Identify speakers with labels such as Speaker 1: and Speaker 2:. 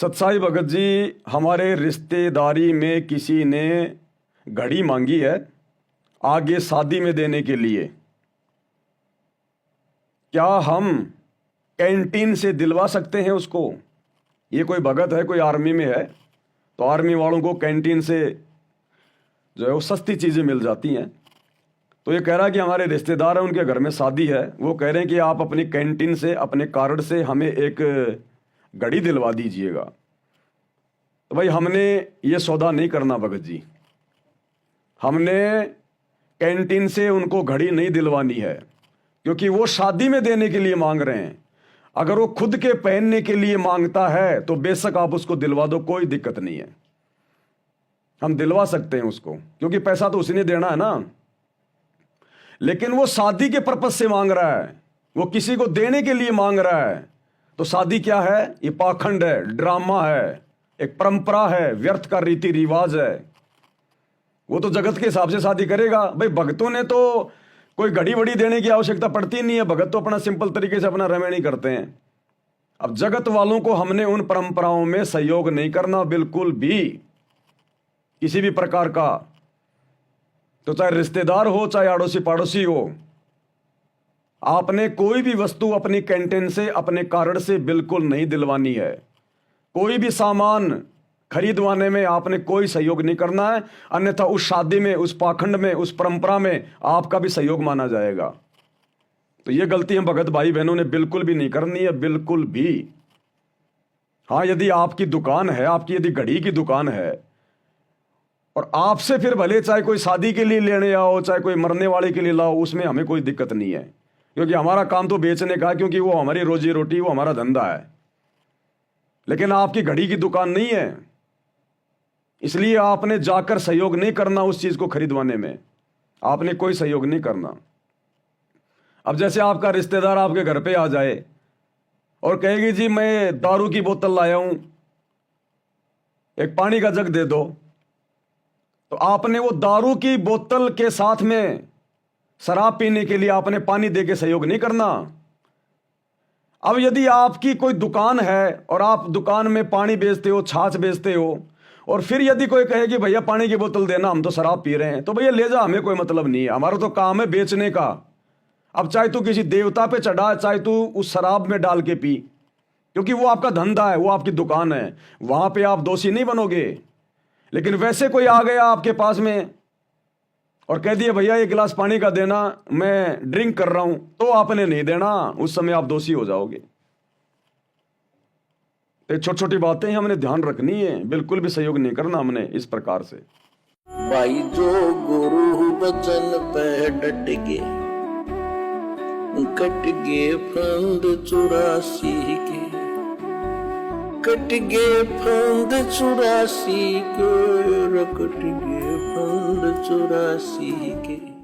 Speaker 1: सतसाई भगत जी, हमारे रिश्तेदारी में किसी ने घड़ी मांगी है आगे शादी में देने के लिए। क्या हम कैंटीन से दिलवा सकते हैं उसको? ये कोई भगत है, कोई आर्मी में है, तो आर्मी वालों को कैंटीन से जो है वो सस्ती चीज़ें मिल जाती हैं। तो ये कह रहा है कि हमारे रिश्तेदार हैं, उनके घर में शादी है, वो कह रहे हैं कि आप अपनी कैंटीन से, अपने कार्ड से हमें एक घड़ी दिलवा दीजिएगा। तो भाई हमने ये सौदा नहीं करना भगत जी, हमने कैंटीन से उनको घड़ी नहीं दिलवानी है, क्योंकि वो शादी में देने के लिए मांग रहे हैं। अगर वो खुद के पहनने के लिए मांगता है तो बेशक आप उसको दिलवा दो, कोई दिक्कत नहीं है, हम दिलवा सकते हैं उसको, क्योंकि पैसा तो उसी ने देना है ना। लेकिन वो शादी के पर्पज से मांग रहा है, वो किसी को देने के लिए मांग रहा है। तो शादी क्या है? ये पाखंड है, ड्रामा है, एक परंपरा है, व्यर्थ का रीति रिवाज है। वो तो जगत के हिसाब से शादी करेगा। भाई भगतों ने तो कोई घड़ी वड़ी देने की आवश्यकता पड़ती नहीं है, भगत तो अपना सिंपल तरीके से अपना रमैनी करते हैं। अब जगत वालों को हमने उन परंपराओं में सहयोग नहीं करना, बिल्कुल भी, किसी भी प्रकार का। तो चाहे रिश्तेदार हो, चाहे अड़ोसी पड़ोसी हो, आपने कोई भी वस्तु अपनी कैंटीन से, अपने कार्ड से बिल्कुल नहीं दिलवानी है। कोई भी सामान खरीदवाने में आपने कोई सहयोग नहीं करना है, अन्यथा उस शादी में, उस पाखंड में, उस परंपरा में आपका भी सहयोग माना जाएगा। तो ये गलती हम भगत भाई बहनों ने बिल्कुल भी नहीं करनी है, बिल्कुल भी। हाँ, यदि आपकी दुकान है, आपकी यदि घड़ी की दुकान है, और आपसे फिर भले चाहे कोई शादी के लिए लेने आओ, चाहे कोई मरने वाले के लिए लाओ, उसमें हमें कोई दिक्कत नहीं है, क्योंकि हमारा काम तो बेचने का है, क्योंकि वो हमारी रोजी रोटी, वो हमारा धंधा है। लेकिन आपकी घड़ी की दुकान नहीं है, इसलिए आपने जाकर सहयोग नहीं करना उस चीज को खरीदवाने में, आपने कोई सहयोग नहीं करना। अब जैसे आपका रिश्तेदार आपके घर पे आ जाए और कहेगी जी मैं दारू की बोतल लाया हूं, एक पानी का जग दे दो, तो आपने वो दारू की बोतल के साथ में शराब पीने के लिए आपने पानी दे के सहयोग नहीं करना। अब यदि आपकी कोई दुकान है और आप दुकान में पानी बेचते हो, छाछ बेचते हो, और फिर यदि कोई कहे कि भैया पानी की बोतल देना, हम तो शराब पी रहे हैं, तो भैया ले जा, हमें कोई मतलब नहीं है, हमारा तो काम है बेचने का। अब चाहे तू किसी देवता पे चढ़ा, चाहे तू उस शराब में डाल के पी, क्योंकि वो आपका धंधा है, वो आपकी दुकान है, वहां पे आप दोषी नहीं बनोगे। लेकिन वैसे कोई आ गया आपके पास में और कह दिया भैया 1 गिलास पानी का देना, मैं ड्रिंक कर रहा हूं, तो आपने नहीं देना, उस समय आप दोषी हो जाओगे। तो छोटी छोटी बातें हमने ध्यान रखनी है, बिल्कुल भी सहयोग नहीं करना हमने इस प्रकार से।
Speaker 2: भाई जो गुरु बचन पे डट गए, कट गए फंद 84 के, कट गए फंद 84 के, कट गए फंद 84 के।